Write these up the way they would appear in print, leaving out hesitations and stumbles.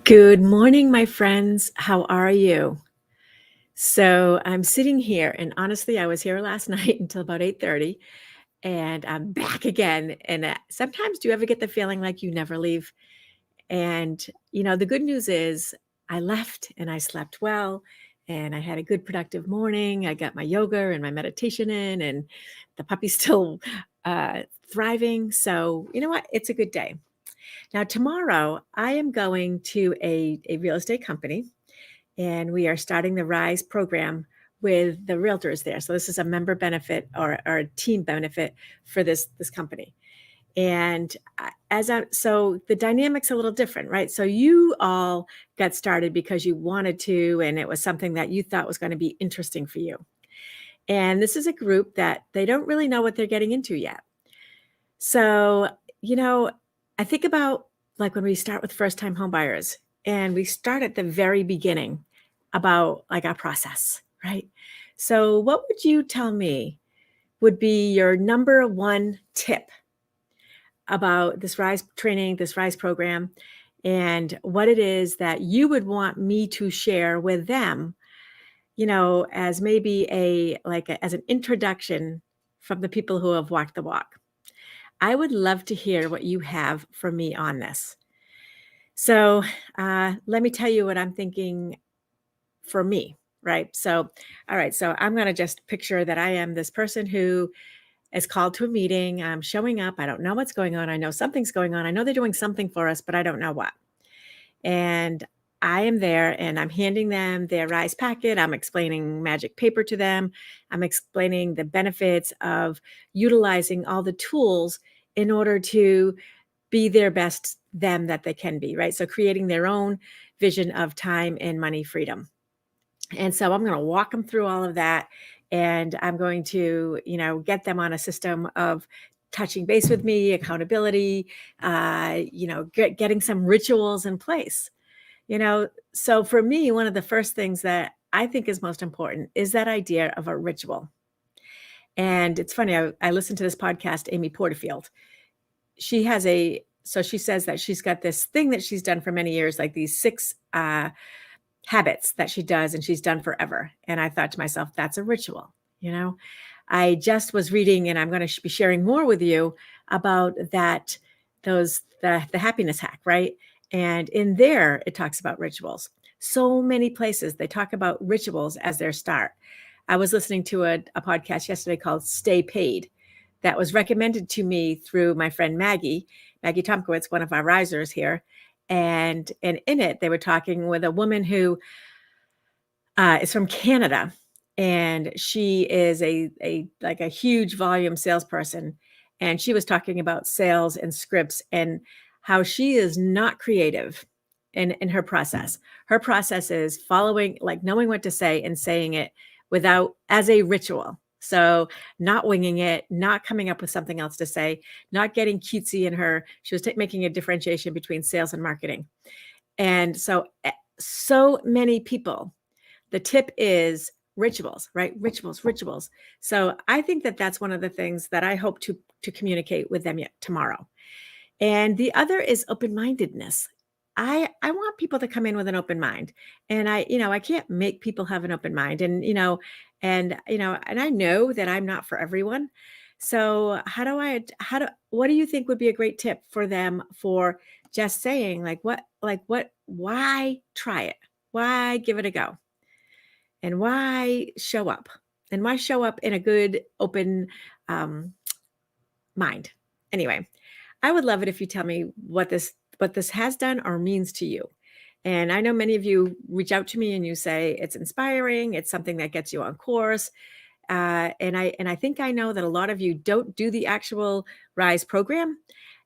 Good morning, my friends. How are you? So I'm sitting here, and honestly, I was here last night until about 8:30, and I'm back again. And sometimes, do you ever get the feeling like you never leave? And the good news is, I left and I slept well, and I had a good, productive morning. I got my yoga and my meditation in, and the puppy's still thriving. So you know what? It's a good day. Now, tomorrow, I am going to a real estate company, and we are starting the RISE program with the realtors there. So this is a member benefit or a team benefit for this company. And so the dynamic's a little different, right? So you all got started because you wanted to, and it was something that you thought was going to be interesting for you. And this is a group that they don't really know what they're getting into yet. So, I think about like when we start with first time home buyers and we start at the very beginning about like our process, right? So, what would you tell me would be your number one tip about this RISE training, this RISE program, and what it is that you would want me to share with them, as maybe as an introduction from the people who have walked the walk? I would love to hear what you have for me on this. So let me tell you what I'm thinking for me, right? So, all right. So I'm going to just picture that I am this person who is called to a meeting. I'm showing up. I don't know what's going on. I know something's going on. I know they're doing something for us, but I don't know what. And I am there and I'm handing them their RISE packet. I'm explaining magic paper to them. I'm explaining the benefits of utilizing all the tools in order to be their best them that they can be, right? So creating their own vision of time and money freedom. And so I'm going to walk them through all of that. And I'm going to, get them on a system of touching base with me, accountability, getting some rituals in place. So for me, one of the first things that I think is most important is that idea of a ritual. And it's funny, I listened to this podcast, Amy Porterfield. So she says that she's got this thing that she's done for many years, like these 6 habits that she does and she's done forever. And I thought to myself, that's a ritual. I just was reading, and I'm going to be sharing more with you about that, the happiness hack, right? And in there, it talks about rituals. So many places they talk about rituals as their start. I was listening to a podcast yesterday called Stay Paid that was recommended to me through my friend Maggie Tomkowitz, one of our risers here. And in it, they were talking with a woman who is from Canada, and she is a huge volume salesperson. And she was talking about sales and scripts and how she is not creative in her process. Her process is following, like knowing what to say and saying it as a ritual. So not winging it, not coming up with something else to say, not getting cutesy in her. She was making a differentiation between sales and marketing. And so many people, the tip is rituals, right? Rituals. So I think that that's one of the things that I hope to communicate with them tomorrow. And the other is open-mindedness. I want people to come in with an open mind. And I can't make people have an open mind. And I know that I'm not for everyone. So what do you think would be a great tip for them for just saying why try it? Why give it a go? And why show up? And why show up in a good, open mind? Anyway, I would love it if you tell me what this has done or means to you. And I know many of you reach out to me and you say it's inspiring, it's something that gets you on course. And I think I know that a lot of you don't do the actual RISE program,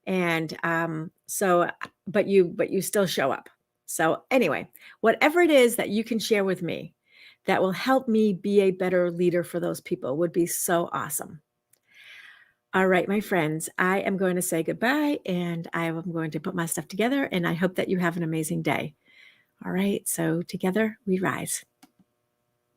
and but you still show up. So anyway, whatever it is that you can share with me that will help me be a better leader for those people would be so awesome. All right, my friends, I am going to say goodbye, and I am going to put my stuff together, and I hope that you have an amazing day. All right, so together we rise.